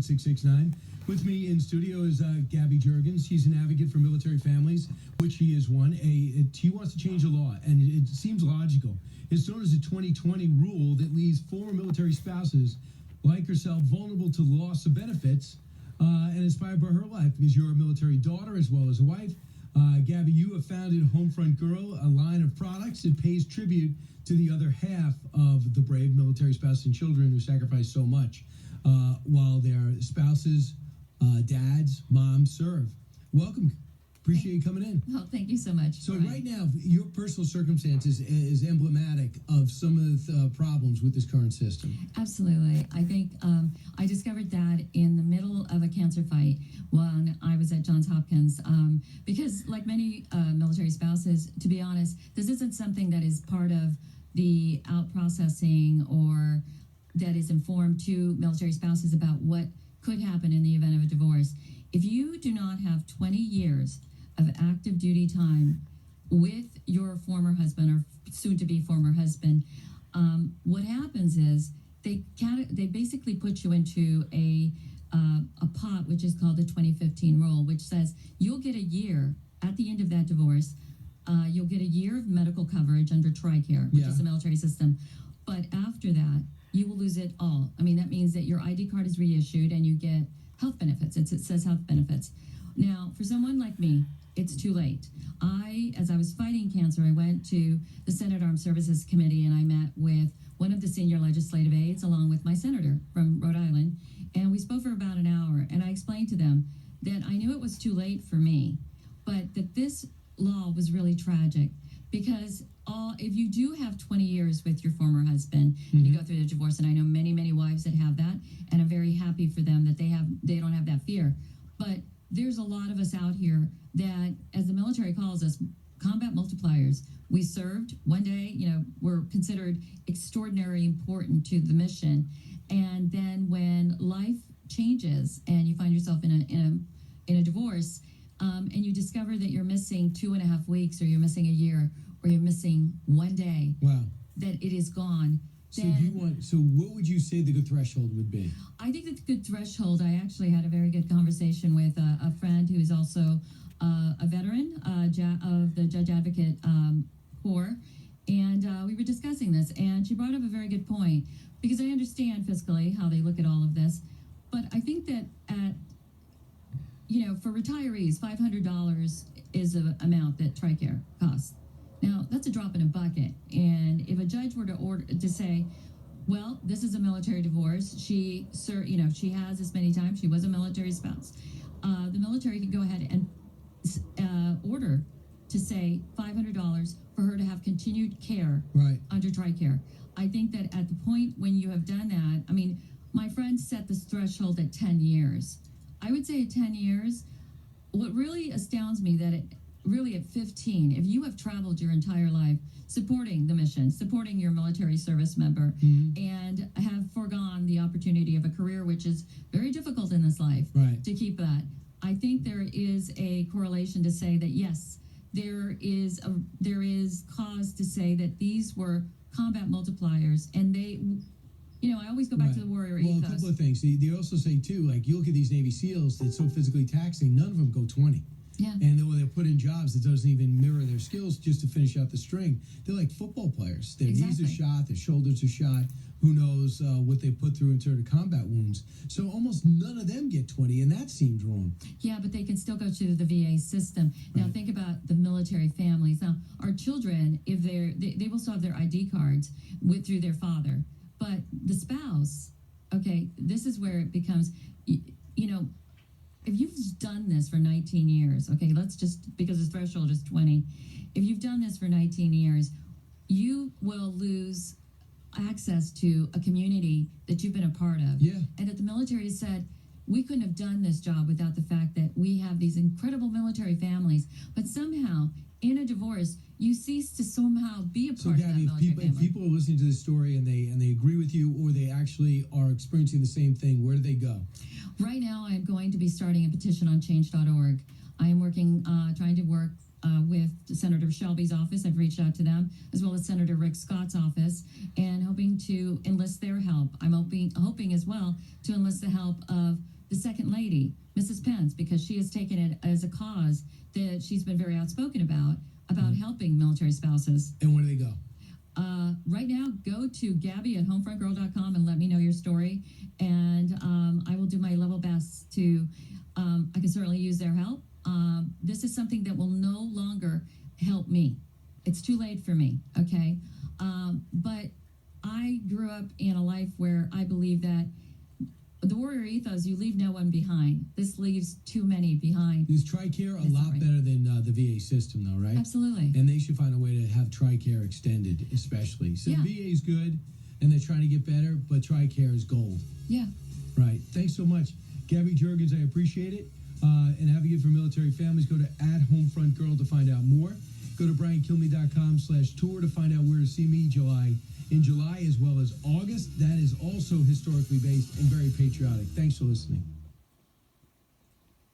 888-848-1669. With me in studio is Gabby Jurgens. She's an advocate for military families, which she is one. She wants to change the law, and it seems logical. It's known as a 2020 rule that leaves former military spouses like herself vulnerable to loss of benefits and inspired by her life because you're a military daughter as well as a wife. Gabby, you have founded Homefront Girl, a line of products that pays tribute to the other half of the brave military spouses and children who sacrifice so much while their spouses, dads, moms serve. Welcome. Appreciate you coming in. Well, thank you so much. So right now, your personal circumstances is emblematic of some of the problems with this current system. Absolutely. I think I discovered that in the middle of a cancer fight when I was at Johns Hopkins because like many military spouses, to be honest, this isn't something that is part of the out processing or that is informed to military spouses about what could happen in the event of a divorce. If you do not have 20 years of active duty time with your former husband or soon-to-be former husband, what happens is they basically put you into a pot which is called the 2015 rule, which says you'll get a year at the end of that divorce. You'll get a year of medical coverage under TRICARE, which is the military system. But after that, you will lose it all. I mean, that means that your ID card is reissued and you get health benefits. It says health benefits. Now, for someone like me, it's too late. As I was fighting cancer, I went to the Senate Armed Services Committee and I met with one of the senior legislative aides along with my senator from Rhode Island. And we spoke for about an hour and I explained to them that I knew it was too late for me, but that this law was really tragic because if you do have 20 years with your former husband and you go through the divorce, and I know many, many wives that have that, and I'm very happy for them that they don't have that fear. But there's a lot of us out here that, as the military calls us, combat multipliers. We served one day, we're considered extraordinarily important to the mission. And then when life changes and you find yourself in a divorce, and you discover that you're missing 2.5 weeks, or you're missing a year, or you're missing one day, that it is gone. So what would you say the good threshold would be? I think that the good threshold, I actually had a very good conversation with a friend who is also a veteran of the Judge Advocate Corps, and we were discussing this, and she brought up a very good point, because I understand fiscally how they look at all of this, but I think that for retirees, $500 is an amount that TRICARE costs. Now, that's a drop in a bucket. And if a judge were to say, well, this is a military divorce, she has this many times, she was a military spouse, the military can go ahead and order to say $500 for her to have continued care under TRICARE. I think that at the point when you have done that, I mean, my friend set this threshold at 10 years. I would say at 10 years, what really astounds me that really at 15, if you have traveled your entire life supporting the mission, supporting your military service member, and have foregone the opportunity of a career, which is very difficult in this life, to keep that, I think there is a correlation to say that, yes, there is cause to say that these were combat multipliers, and they... I always go back to the warrior ethos. Well, a couple of things. They also say, too, like, you look at these Navy SEALs, it's so physically taxing, none of them go 20. Yeah. And they're put in jobs that doesn't even mirror their skills just to finish out the string. They're like football players. Their knees are shot, their shoulders are shot. Who knows what they put through in terms of combat wounds. So almost none of them get 20, and that seems wrong. Yeah, but they can still go to the VA system. Now, think about the military families. Now, our children, if they will still have their ID cards through their father. But the spouse, okay, this is where it becomes, if you've done this for 19 years, okay, because the threshold is 20, if you've done this for 19 years, you will lose access to a community that you've been a part of. Yeah. And that the military has said, we couldn't have done this job without the fact that we have these incredible military families, but somehow, in a divorce, you cease to somehow be a part of that military family. If people are listening to this story and they agree with you, or they actually are experiencing the same thing, where do they go? Right now, I am going to be starting a petition on change.org. I am trying to work with Senator Shelby's office. I've reached out to them, as well as Senator Rick Scott's office, and hoping to enlist their help. I'm hoping as well to enlist the help of the second lady, Mrs. Pence, because she has taken it as a cause that she's been very outspoken about helping military spouses. And where do they go? Right now, go to Gabby at homefrontgirl.com and let me know your story. And I will do my level best to, I can certainly use their help. This is something that will no longer help me. It's too late for me, okay? But I grew up in a life where I believe that the warrior ethos, you leave no one behind. This leaves too many behind. Is TRICARE a That's lot all right. better than the VA system, though, right? Absolutely. And they should find a way to have TRICARE extended, especially. So Yeah. VA is good, and they're trying to get better, but TRICARE is gold. Yeah. Right. Thanks so much. Gabby Jurgens, I appreciate it. An advocate for military families. Go to @HomefrontGirl to find out more. Go to briankilme.com/tour to find out where to see me in July as well as August. That is also historically based and very patriotic. Thanks for listening.